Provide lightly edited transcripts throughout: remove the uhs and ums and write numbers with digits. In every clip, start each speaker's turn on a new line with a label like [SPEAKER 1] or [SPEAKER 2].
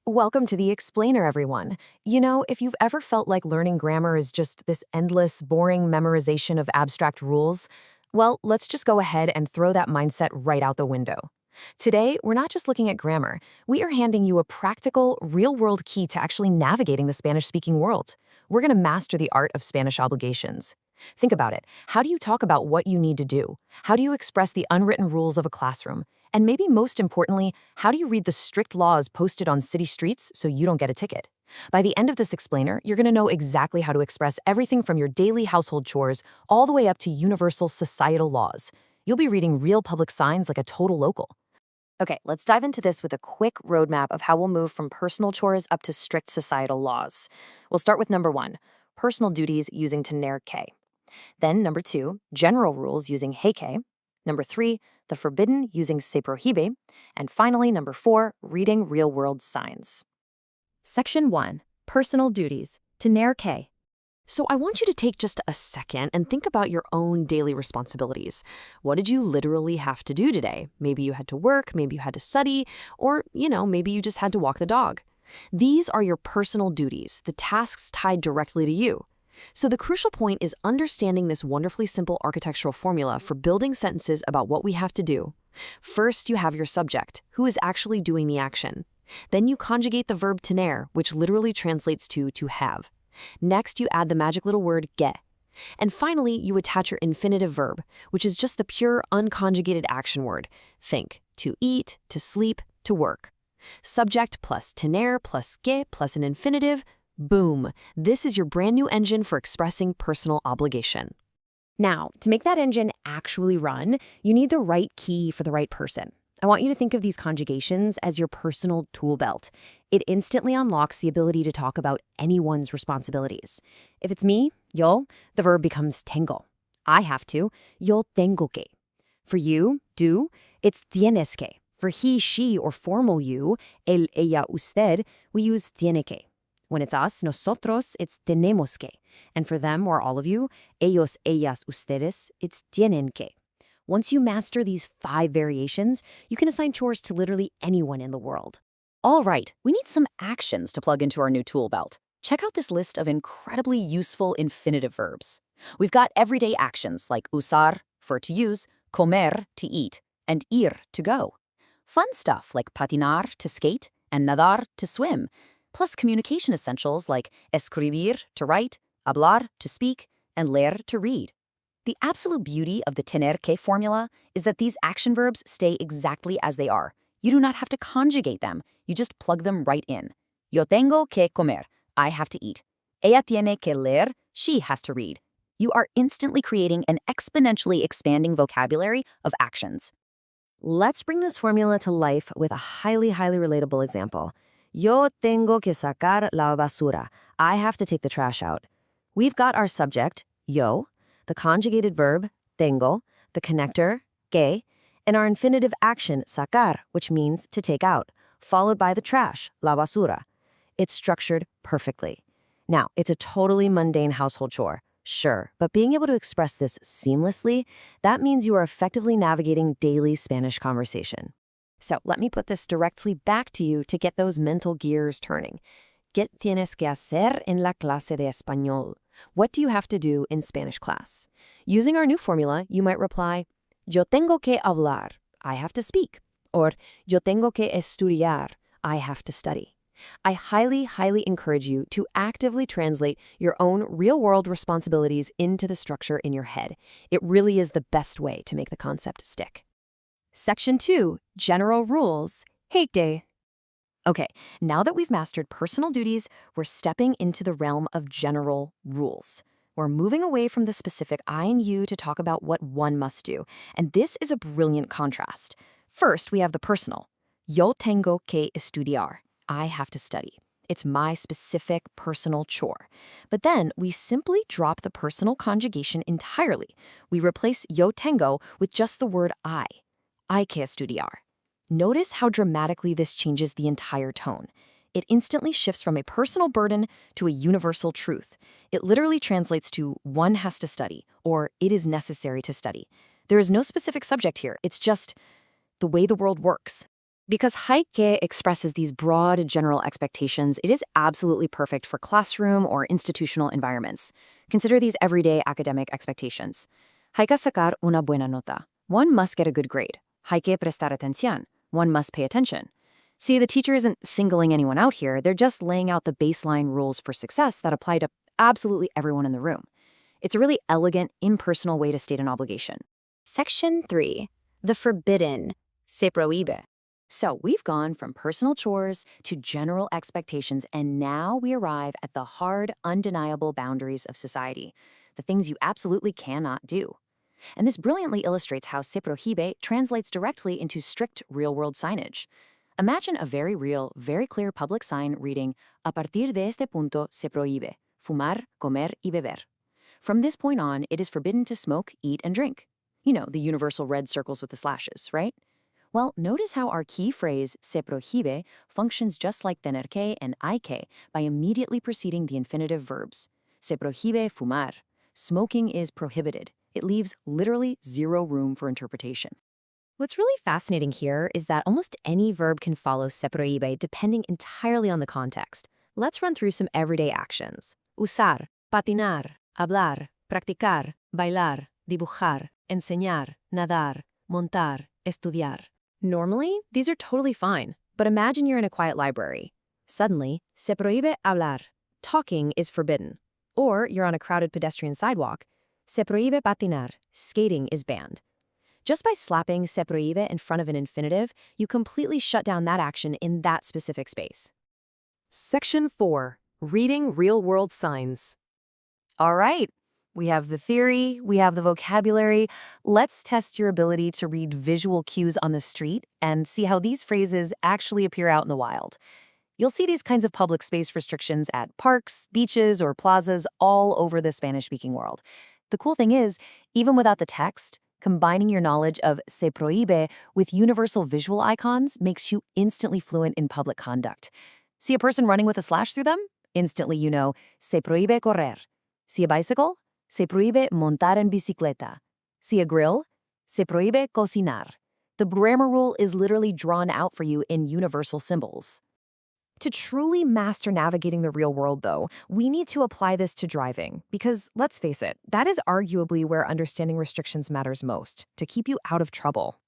[SPEAKER 1] Welcome to the Explainer, everyone. If you've ever felt like learning grammar is just this endless, boring memorization of abstract rules, well, let's just go ahead and throw that mindset right out the window. Today, we're not just looking at grammar, we are handing you a practical, real world key to actually navigating the Spanish speaking world. We're going to master the art of Spanish obligations. Think about it. How do you talk about what you need to do? How do you express the unwritten rules of a classroom? And maybe most importantly, how do you read the strict laws posted on city streets so you don't get a ticket? By the end of this explainer, you're going to know exactly how to express everything from your daily household chores all the way up to universal societal laws. You'll be reading real public signs like a total local. Okay, let's dive into this with a quick roadmap of how we'll move from personal chores up to strict societal laws. We'll start with number 1, personal duties using tener que. Then number 2, general rules using hey que. Number 3, the forbidden using se prohibe. And finally, number 4, reading real-world signs. Section 1, personal duties, tener que. So I want you to take just a second and think about your own daily responsibilities. What did you literally have to do today? Maybe you had to work, maybe you had to study, or, maybe you just had to walk the dog. These are your personal duties, the tasks tied directly to you. So the crucial point is understanding this wonderfully simple architectural formula for building sentences about what we have to do. First, you have your subject, who is actually doing the action. Then you conjugate the verb tener, which literally translates to have. Next, you add the magic little word que. And finally, you attach your infinitive verb, which is just the pure unconjugated action word. Think, to eat, to sleep, to work. Subject plus tener plus que plus an infinitive. Boom! This is your brand new engine for expressing personal obligation. Now, to make that engine actually run, you need the right key for the right person. I want you to think of these conjugations as your personal tool belt. It instantly unlocks the ability to talk about anyone's responsibilities. If it's me, yo, the verb becomes tengo. I have to, yo tengo que. For you, do, it's tienes que. For he, she, or formal you, él, ella, usted, we use tiene que. When it's us, nosotros, it's tenemos que. And for them or all of you, ellos, ellas, ustedes, it's tienen que. Once you master these 5 variations, you can assign chores to literally anyone in the world. All right, we need some actions to plug into our new tool belt. Check out this list of incredibly useful infinitive verbs. We've got everyday actions like usar, for to use, comer, to eat, and ir, to go. Fun stuff like patinar, to skate, and nadar, to swim, plus communication essentials like escribir, to write, hablar, to speak, and leer, to read. The absolute beauty of the tener que formula is that these action verbs stay exactly as they are. You do not have to conjugate them, you just plug them right in. Yo tengo que comer, I have to eat. Ella tiene que leer, she has to read. You are instantly creating an exponentially expanding vocabulary of actions. Let's bring this formula to life with a highly relatable example. Yo tengo que sacar la basura, I have to take the trash out. We've got our subject, yo, the conjugated verb, tengo, the connector, que, and our infinitive action, sacar, which means to take out, followed by the trash, la basura. It's structured perfectly. Now, it's a totally mundane household chore, sure, but being able to express this seamlessly, that means you are effectively navigating daily Spanish conversation. So let me put this directly back to you to get those mental gears turning. ¿Qué tienes que hacer en la clase de español? What do you have to do in Spanish class? Using our new formula, you might reply, yo tengo que hablar, I have to speak. Or, yo tengo que estudiar, I have to study. I highly encourage you to actively translate your own real-world responsibilities into the structure in your head. It really is the best way to make the concept stick. Section 2, General Rules, Hate Day. Okay, now that we've mastered personal duties, we're stepping into the realm of general rules. We're moving away from the specific I and you to talk about what one must do, and this is a brilliant contrast. First, we have the personal. Yo tengo que estudiar. I have to study. It's my specific personal chore. But then we simply drop the personal conjugation entirely. We replace yo tengo with just the word I que estudiar. Notice how dramatically this changes the entire tone. It instantly shifts from a personal burden to a universal truth. It literally translates to one has to study, or it is necessary to study. There is no specific subject here. It's just the way the world works. Because haike expresses these broad general expectations, it is absolutely perfect for classroom or institutional environments. Consider these everyday academic expectations. Hay que sacar una buena nota. One must get a good grade. Hay que prestar atención. One must pay attention. See, the teacher isn't singling anyone out here, they're just laying out the baseline rules for success that apply to absolutely everyone in the room. It's a really elegant, impersonal way to state an obligation.
[SPEAKER 2] Section 3. The forbidden. Se prohibe.
[SPEAKER 1] So we've gone from personal chores to general expectations, and now we arrive at the hard, undeniable boundaries of society, the things you absolutely cannot do. And this brilliantly illustrates how se prohibe translates directly into strict real-world signage. Imagine a very real, very clear public sign reading, "A partir de este punto se prohíbe fumar, comer y beber." From this point on, it is forbidden to smoke, eat, and drink. You know, the universal red circles with the slashes, right? Well, notice how our key phrase, se prohibe, functions just like tener que and hay que by immediately preceding the infinitive verbs. Se prohibe fumar. Smoking is prohibited. It leaves literally zero room for interpretation.
[SPEAKER 2] What's really fascinating here is that almost any verb can follow se prohibe depending entirely on the context. Let's run through some everyday actions. Usar, patinar, hablar, practicar, bailar, dibujar, enseñar, nadar, montar, estudiar. Normally, these are totally fine, but imagine you're in a quiet library. Suddenly, se prohíbe hablar. Talking is forbidden. Or you're on a crowded pedestrian sidewalk. Se prohíbe patinar. Skating is banned. Just by slapping se prohíbe in front of an infinitive, you completely shut down that action in that specific space.
[SPEAKER 1] Section 4. Reading real-world signs. All right. We have the theory, we have the vocabulary. Let's test your ability to read visual cues on the street and see how these phrases actually appear out in the wild. You'll see these kinds of public space restrictions at parks, beaches, or plazas all over the Spanish-speaking world. The cool thing is, even without the text, combining your knowledge of se prohíbe with universal visual icons makes you instantly fluent in public conduct. See a person running with a slash through them? Instantly you know, se prohíbe correr. See a bicycle? Se prohíbe montar en bicicleta. See a grill? Se prohíbe cocinar. The grammar rule is literally drawn out for you in universal symbols. To truly master navigating the real world, though, we need to apply this to driving, because let's face it, that is arguably where understanding restrictions matters most, to keep you out of trouble.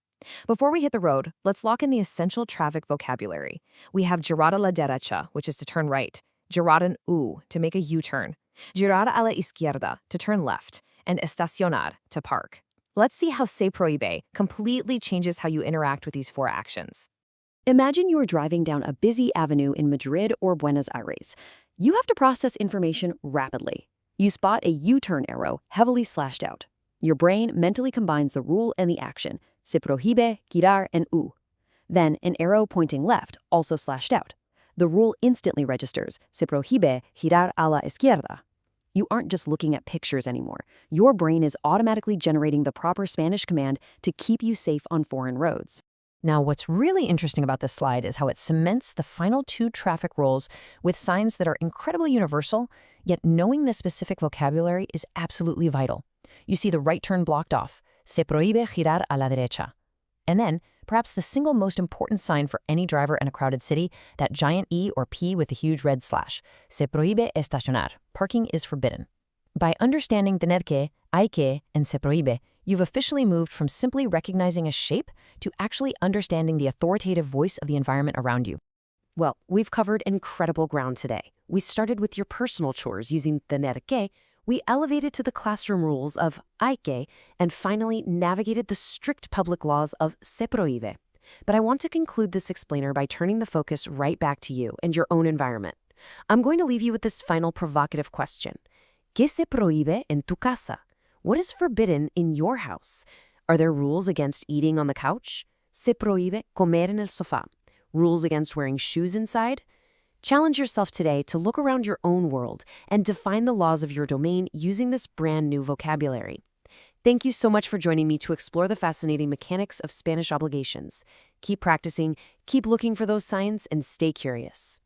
[SPEAKER 1] Before we hit the road, let's lock in the essential traffic vocabulary. We have girar a la derecha, which is to turn right, girar en U, to make a U-turn, girar a la izquierda, to turn left, and estacionar, to park. Let's see how se prohíbe completely changes how you interact with these four actions. Imagine you are driving down a busy avenue in Madrid or Buenos Aires. You have to process information rapidly. You spot a U-turn arrow heavily slashed out. Your brain mentally combines the rule and the action, se prohíbe, girar en U. Then an arrow pointing left, also slashed out. The rule instantly registers, se prohíbe, girar a la izquierda. You aren't just looking at pictures anymore. Your brain is automatically generating the proper Spanish command to keep you safe on foreign roads. Now, what's really interesting about this slide is how it cements the final two traffic rules with signs that are incredibly universal, yet knowing the specific vocabulary is absolutely vital. You see the right turn blocked off, se prohíbe girar a la derecha. And then, perhaps the single most important sign for any driver in a crowded city, that giant E or P with a huge red slash, se prohíbe estacionar. Parking is forbidden. By understanding tener que, hay que, and se prohíbe, you've officially moved from simply recognizing a shape to actually understanding the authoritative voice of the environment around you. Well, we've covered incredible ground today. We started with your personal chores using tener que, we elevated to the classroom rules of hay que, and finally navigated the strict public laws of se prohíbe. But I want to conclude this explainer by turning the focus right back to you and your own environment. I'm going to leave you with this final provocative question. ¿Qué se prohíbe en tu casa? What is forbidden in your house? Are there rules against eating on the couch? Se prohíbe comer en el sofá. Rules against wearing shoes inside? Challenge yourself today to look around your own world and define the laws of your domain using this brand new vocabulary. Thank you so much for joining me to explore the fascinating mechanics of Spanish obligations. Keep practicing, keep looking for those signs, and stay curious.